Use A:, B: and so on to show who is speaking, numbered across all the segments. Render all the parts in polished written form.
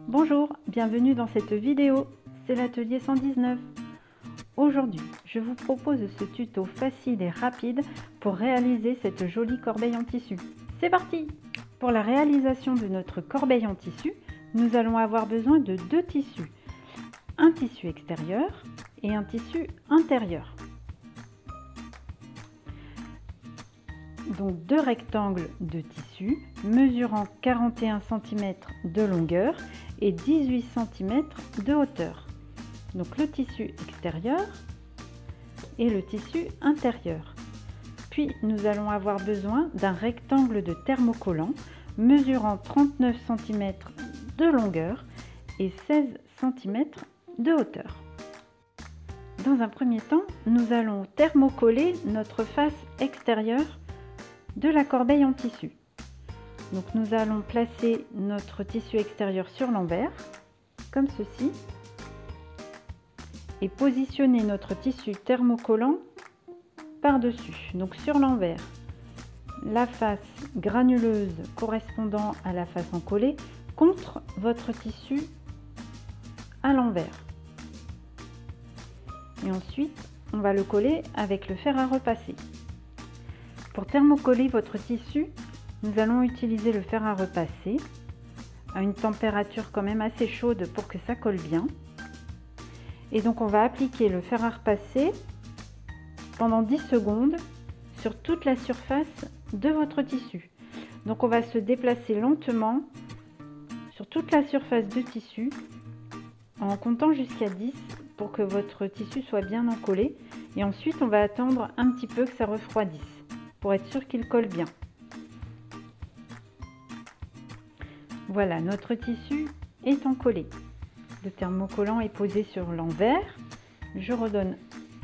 A: Bonjour, bienvenue dans cette vidéo, c'est l'atelier 119. Aujourd'hui, je vous propose ce tuto facile et rapide pour réaliser cette jolie corbeille en tissu. C'est parti! Pour la réalisation de notre corbeille en tissu, nous allons avoir besoin de deux tissus. Un tissu extérieur et un tissu intérieur. Donc deux rectangles de tissu mesurant 41 cm de longueur et 18 cm de hauteur. Donc le tissu extérieur et le tissu intérieur. Puis nous allons avoir besoin d'un rectangle de thermocollant mesurant 39 cm de longueur et 16 cm de hauteur. Dans un premier temps, nous allons thermocoller notre face extérieure de la corbeille en tissu. Donc nous allons placer notre tissu extérieur sur l'envers, comme ceci, et positionner notre tissu thermocollant par-dessus, donc sur l'envers. La face granuleuse correspondant à la face encollée contre votre tissu à l'envers. Et ensuite, on va le coller avec le fer à repasser. Pour thermocoller votre tissu, nous allons utiliser le fer à repasser à une température quand même assez chaude pour que ça colle bien. Et donc on va appliquer le fer à repasser pendant 10 secondes sur toute la surface de votre tissu. Donc on va se déplacer lentement sur toute la surface de tissu en comptant jusqu'à 10 pour que votre tissu soit bien encollé. Et ensuite on va attendre un petit peu que ça refroidisse pour être sûr qu'il colle bien. Voilà, notre tissu est encollé. Le thermocollant est posé sur l'envers. Je redonne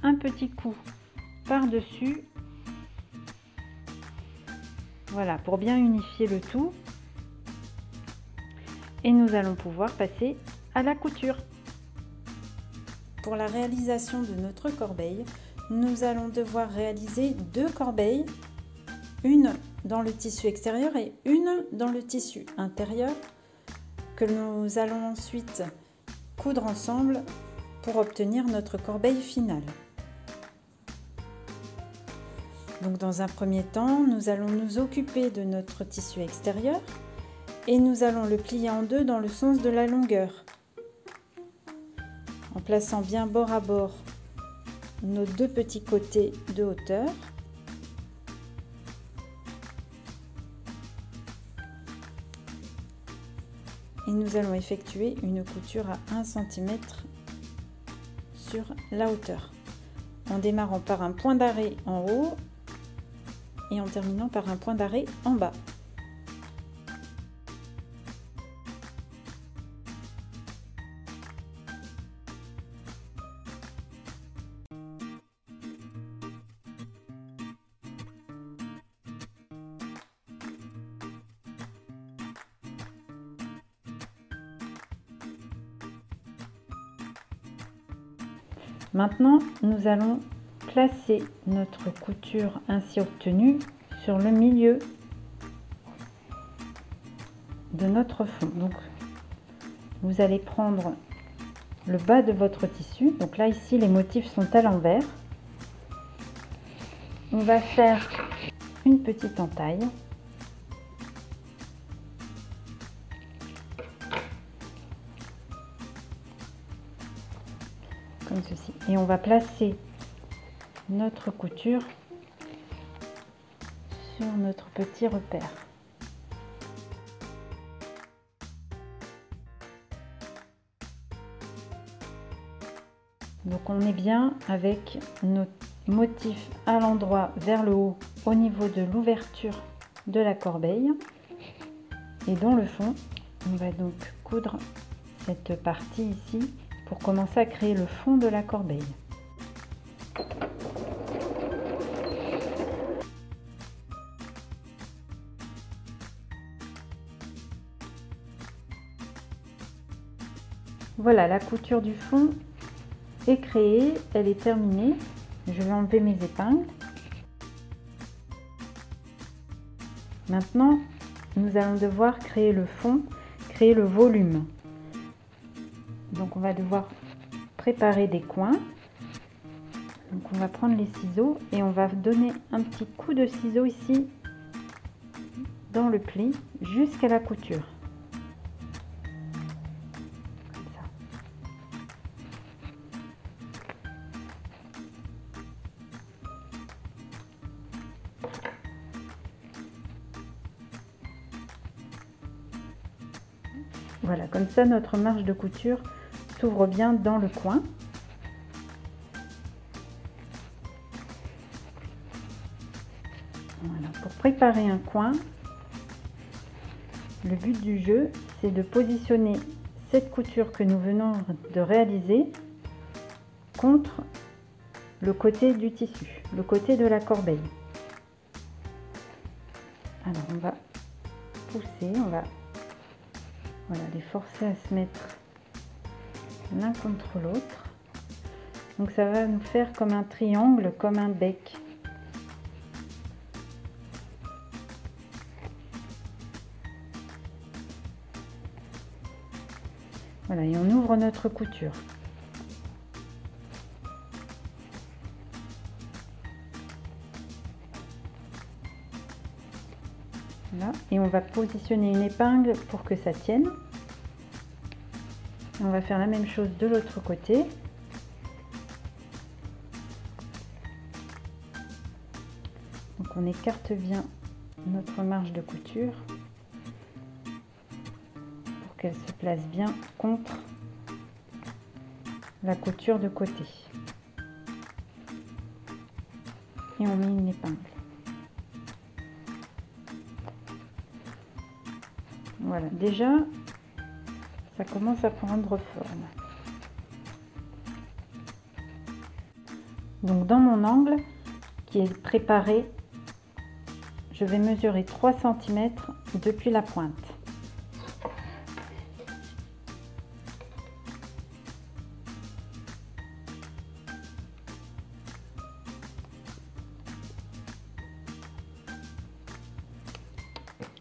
A: un petit coup par-dessus. Voilà, pour bien unifier le tout. Et nous allons pouvoir passer à la couture. Pour la réalisation de notre corbeille, nous allons devoir réaliser deux corbeilles, une dans le tissu extérieur et une dans le tissu intérieur, que nous allons ensuite coudre ensemble pour obtenir notre corbeille finale. Donc dans un premier temps, nous allons nous occuper de notre tissu extérieur et nous allons le plier en deux dans le sens de la longueur, en plaçant bien bord à bord nos deux petits côtés de hauteur. Et nous allons effectuer une couture à 1 cm sur la hauteur, en démarrant par un point d'arrêt en haut et en terminant par un point d'arrêt en bas. Maintenant, nous allons placer notre couture ainsi obtenue sur le milieu de notre fond. Donc, vous allez prendre le bas de votre tissu. Donc là, ici, les motifs sont à l'envers. On va faire une petite entaille. Comme ceci, et on va placer notre couture sur notre petit repère. Donc on est bien avec notre motif à l'endroit vers le haut au niveau de l'ouverture de la corbeille, et dans le fond on va donc coudre cette partie ici pour commencer à créer le fond de la corbeille. Voilà, la couture du fond est créée, elle est terminée. Je vais enlever mes épingles. Maintenant, nous allons devoir créer le fond, créer le volume. Donc on va devoir préparer des coins. Donc on va prendre les ciseaux et on va donner un petit coup de ciseau ici dans le pli jusqu'à la couture. Comme ça. Voilà, comme ça notre marge de couture s'ouvre bien dans le coin. Voilà, pour préparer un coin, le but du jeu, c'est de positionner cette couture que nous venons de réaliser contre le côté du tissu, le côté de la corbeille. Alors on va pousser, on va les forcer à se mettre l'un contre l'autre. Donc ça va nous faire comme un triangle, comme un bec. Voilà, et on ouvre notre couture. Là, et on va positionner une épingle pour que ça tienne. Et on va faire la même chose de l'autre côté. Donc on écarte bien notre marge de couture pour qu'elle se place bien contre la couture de côté. Et on met une épingle. Voilà, déjà, ça commence à prendre forme. Donc dans mon angle qui est préparé, je vais mesurer 3 cm depuis la pointe.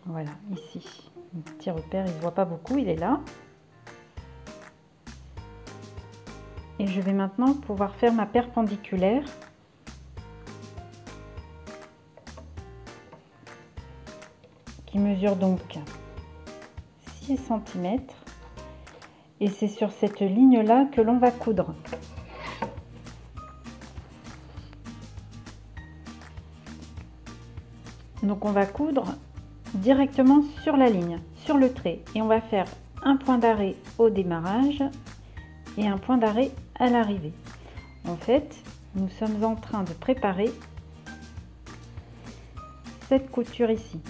A: Voilà, ici, un petit repère, il ne voit pas beaucoup, il est là. Et je vais maintenant pouvoir faire ma perpendiculaire. Qui mesure donc 6 cm. Et c'est sur cette ligne-là que l'on va coudre. Donc on va coudre directement sur la ligne, sur le trait. Et on va faire un point d'arrêt au démarrage et un point d'arrêt à l'arrivée. En fait, nous sommes en train de préparer cette couture ici.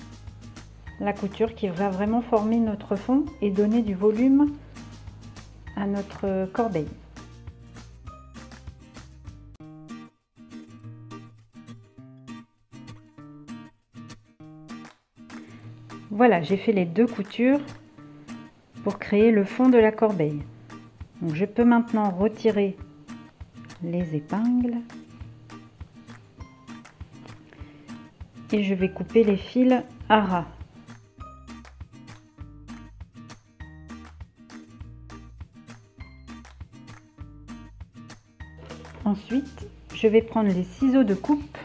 A: La couture qui va vraiment former notre fond et donner du volume à notre corbeille. Voilà, j'ai fait les deux coutures pour créer le fond de la corbeille. Donc je peux maintenant retirer les épingles et je vais couper les fils à ras. Ensuite, je vais prendre les ciseaux de coupe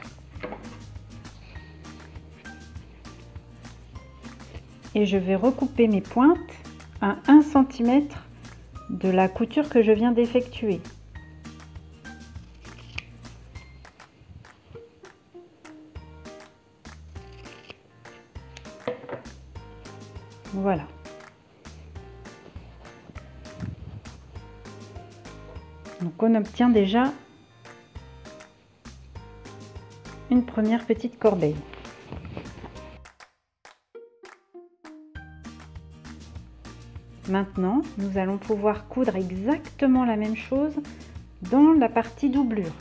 A: et je vais recouper mes pointes à 1 cm de la couture que je viens d'effectuer. Voilà. Donc on obtient déjà une première petite corbeille. Maintenant, nous allons pouvoir coudre exactement la même chose dans la partie doublure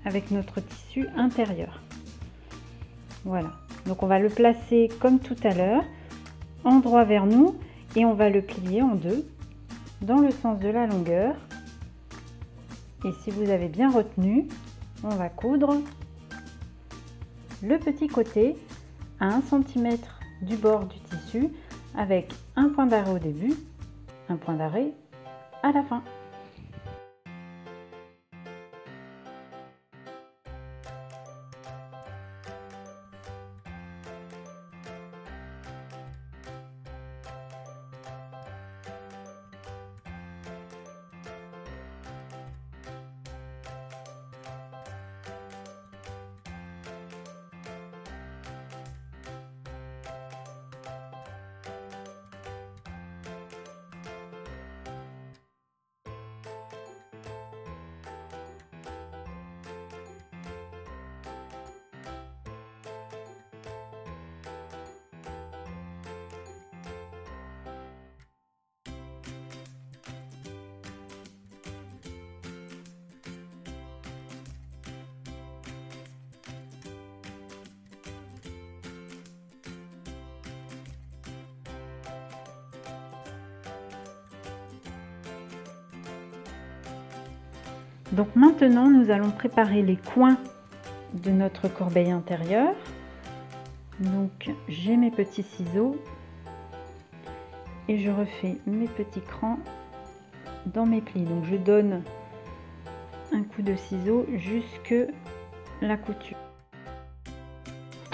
A: avec notre tissu intérieur. Voilà, donc on va le placer comme tout à l'heure, endroit vers nous, et on va le plier en deux dans le sens de la longueur. Et si vous avez bien retenu, on va coudre le petit côté à 1 cm du bord du tissu avec un point d'arrêt au début, un point d'arrêt à la fin. Donc maintenant, nous allons préparer les coins de notre corbeille intérieure. Donc j'ai mes petits ciseaux et je refais mes petits crans dans mes plis. Donc je donne un coup de ciseau jusque la couture.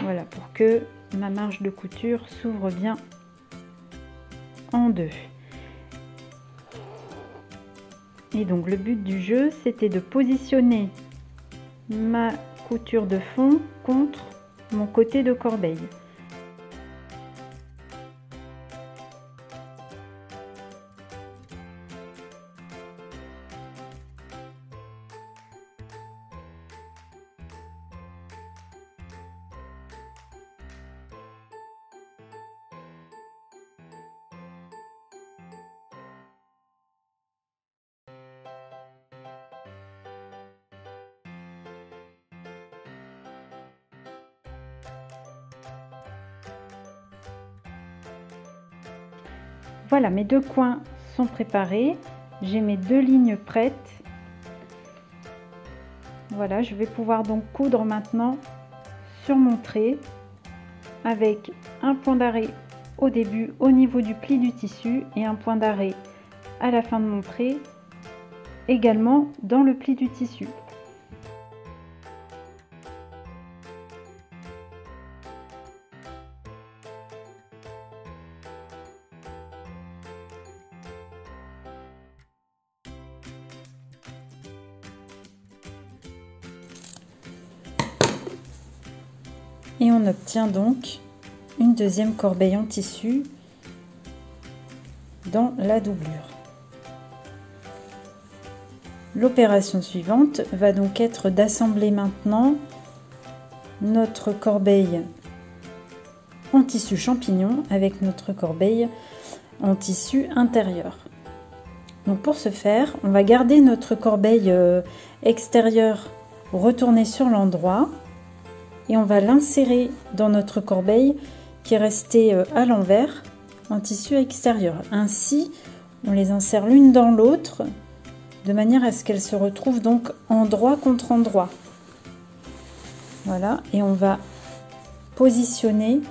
A: Voilà, pour que ma marge de couture s'ouvre bien en deux. Et donc le but du jeu, c'était de positionner ma couture de fond contre mon côté de corbeille. Voilà, mes deux coins sont préparés. J'ai mes deux lignes prêtes. Voilà, je vais pouvoir donc coudre maintenant sur mon trait avec un point d'arrêt au début au niveau du pli du tissu et un point d'arrêt à la fin de mon trait également dans le pli du tissu. Et on obtient donc une deuxième corbeille en tissu dans la doublure. L'opération suivante va donc être d'assembler maintenant notre corbeille en tissu champignon avec notre corbeille en tissu intérieur. Donc pour ce faire, on va garder notre corbeille extérieure retournée sur l'endroit. Et on va l'insérer dans notre corbeille qui est restée à l'envers en tissu extérieur. Ainsi, on les insère l'une dans l'autre de manière à ce qu'elles se retrouvent donc endroit contre endroit. Voilà, et on va positionner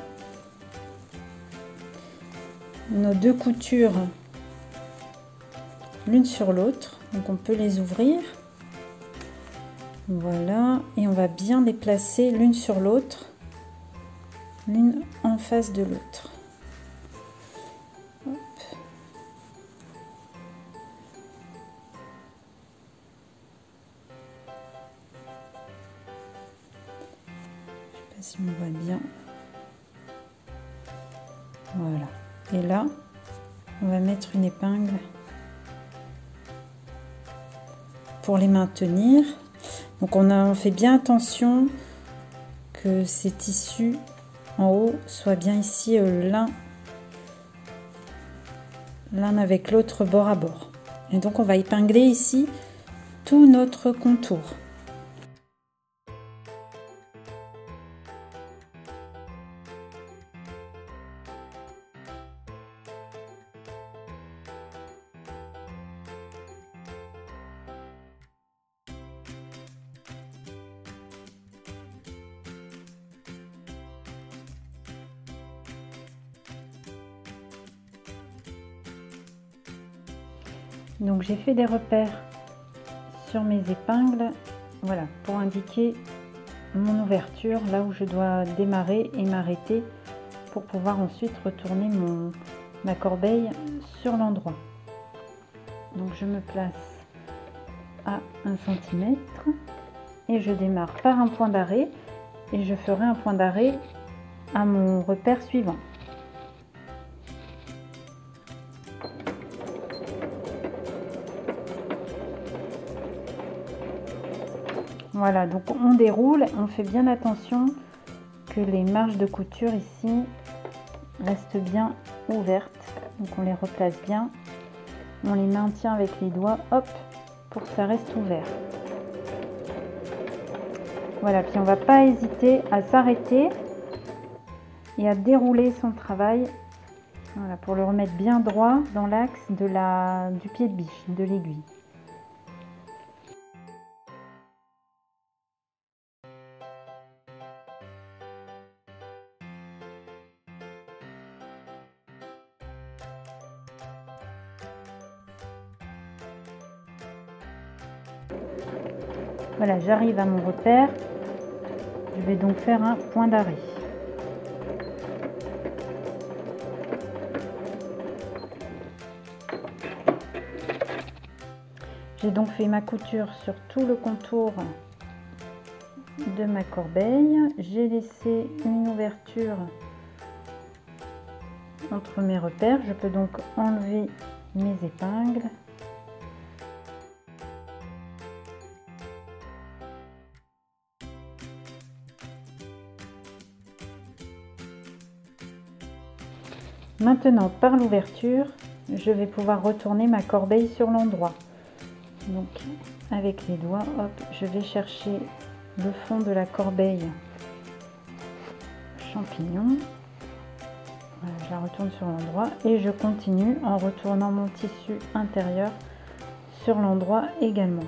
A: nos deux coutures l'une sur l'autre. Donc on peut les ouvrir. Voilà, et on va bien les placer l'une sur l'autre, l'une en face de l'autre. Je sais pas si on voit bien. Voilà, et là, on va mettre une épingle pour les maintenir. Donc on fait bien attention que ces tissus en haut soient bien ici l'un avec l'autre bord à bord. Et donc on va épingler ici tout notre contour. Donc j'ai fait des repères sur mes épingles, voilà, pour indiquer mon ouverture, là où je dois démarrer et m'arrêter pour pouvoir ensuite retourner ma corbeille sur l'endroit. Donc je me place à 1 cm et je démarre par un point d'arrêt et je ferai un point d'arrêt à mon repère suivant. Voilà, donc on déroule, on fait bien attention que les marges de couture ici restent bien ouvertes. Donc on les replace bien, on les maintient avec les doigts, hop, pour que ça reste ouvert. Voilà, puis on va pas hésiter à s'arrêter et à dérouler son travail, voilà, pour le remettre bien droit dans l'axe du pied de biche, de l'aiguille. Voilà, j'arrive à mon repère, je vais donc faire un point d'arrêt. J'ai donc fait ma couture sur tout le contour de ma corbeille. J'ai laissé une ouverture entre mes repères. Je peux donc enlever mes épingles. Maintenant, par l'ouverture, je vais pouvoir retourner ma corbeille sur l'endroit. Donc, avec les doigts, hop, je vais chercher le fond de la corbeille champignon. Voilà, je la retourne sur l'endroit et je continue en retournant mon tissu intérieur sur l'endroit également.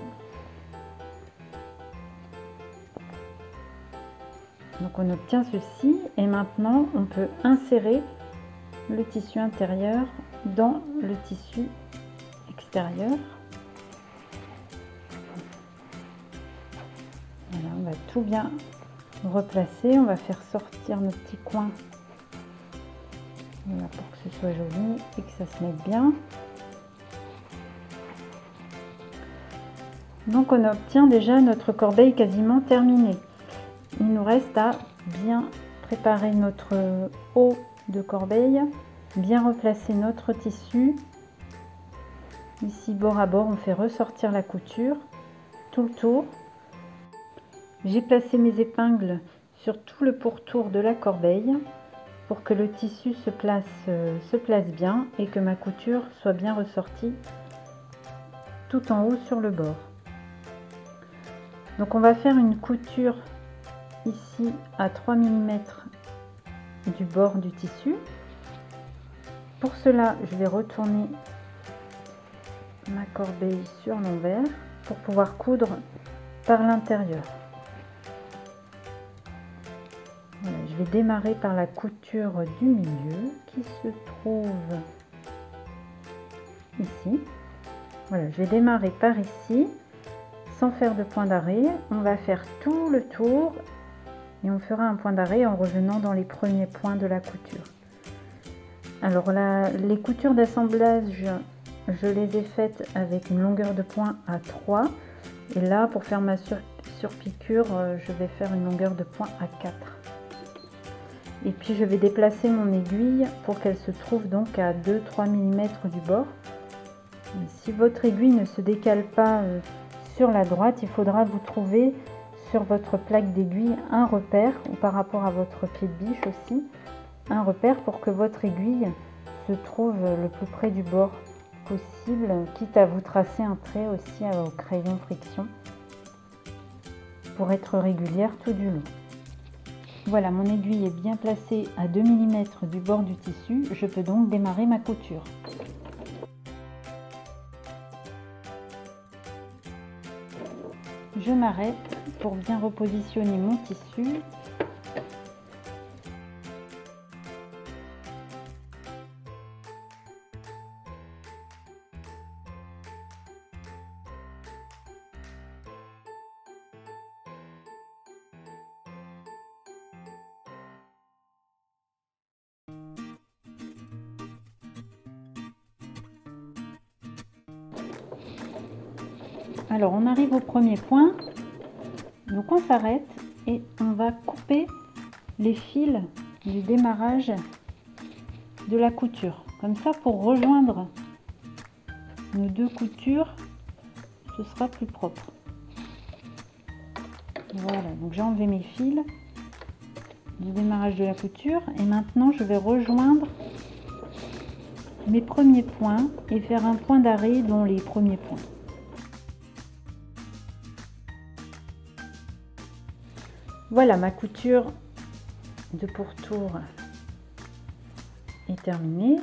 A: Donc on obtient ceci et maintenant on peut insérer le tissu intérieur dans le tissu extérieur. Voilà, on va tout bien replacer, on va faire sortir nos petits coins, voilà, pour que ce soit joli et que ça se mette bien. Donc on obtient déjà notre corbeille quasiment terminée. Il nous reste à bien préparer notre haut de corbeille, bien replacer notre tissu. Ici bord à bord, on fait ressortir la couture tout le tour. J'ai placé mes épingles sur tout le pourtour de la corbeille pour que le tissu se place bien et que ma couture soit bien ressortie tout en haut sur le bord. Donc on va faire une couture ici à 3 mm du bord du tissu. Pour cela, je vais retourner ma corbeille sur l'envers pour pouvoir coudre par l'intérieur. Voilà, je vais démarrer par la couture du milieu qui se trouve ici. Voilà, je vais démarrer par ici sans faire de point d'arrêt. On va faire tout le tour et on fera un point d'arrêt en revenant dans les premiers points de la couture. Alors là, les coutures d'assemblage, je les ai faites avec une longueur de point à 3 et là pour faire ma surpiqûre, je vais faire une longueur de point à 4. Et puis je vais déplacer mon aiguille pour qu'elle se trouve donc à 2-3 mm du bord. Si votre aiguille ne se décale pas sur la droite, il faudra vous trouver sur votre plaque d'aiguille un repère, ou par rapport à votre pied de biche aussi, un repère pour que votre aiguille se trouve le plus près du bord possible, quitte à vous tracer un trait aussi au crayon friction pour être régulière tout du long. Voilà, mon aiguille est bien placée à 2 mm du bord du tissu, je peux donc démarrer ma couture. Je m'arrête pour bien repositionner mon tissu. Alors on arrive au premier point, donc on s'arrête et on va couper les fils du démarrage de la couture, comme ça pour rejoindre nos deux coutures ce sera plus propre. Voilà, donc j'ai enlevé mes fils du démarrage de la couture et maintenant je vais rejoindre mes premiers points et faire un point d'arrêt dans les premiers points. Voilà, ma couture de pourtour est terminée.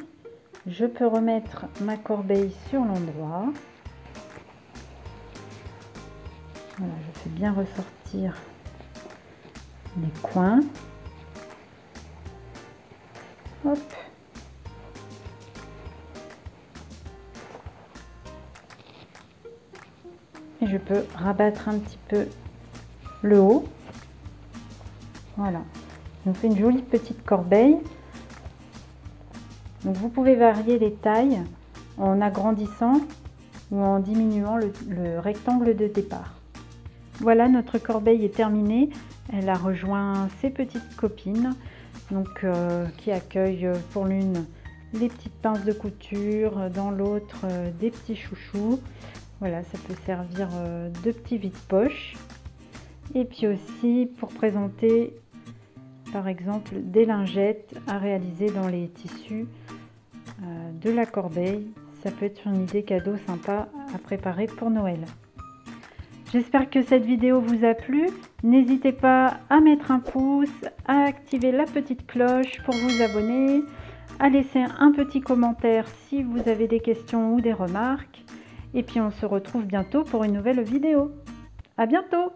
A: Je peux remettre ma corbeille sur l'endroit. Voilà, je fais bien ressortir les coins. Hop. Et je peux rabattre un petit peu le haut. Voilà, on fait une jolie petite corbeille. Donc vous pouvez varier les tailles en agrandissant ou en diminuant le rectangle de départ. Voilà, notre corbeille est terminée. Elle a rejoint ses petites copines, donc qui accueillent pour l'une les petites pinces de couture, dans l'autre des petits chouchous. Voilà, ça peut servir de petits vide-poche. Et puis aussi pour présenter par exemple des lingettes à réaliser dans les tissus de la corbeille. Ça peut être une idée cadeau sympa à préparer pour Noël. J'espère que cette vidéo vous a plu. N'hésitez pas à mettre un pouce, à activer la petite cloche pour vous abonner, à laisser un petit commentaire si vous avez des questions ou des remarques. Et puis on se retrouve bientôt pour une nouvelle vidéo. À bientôt!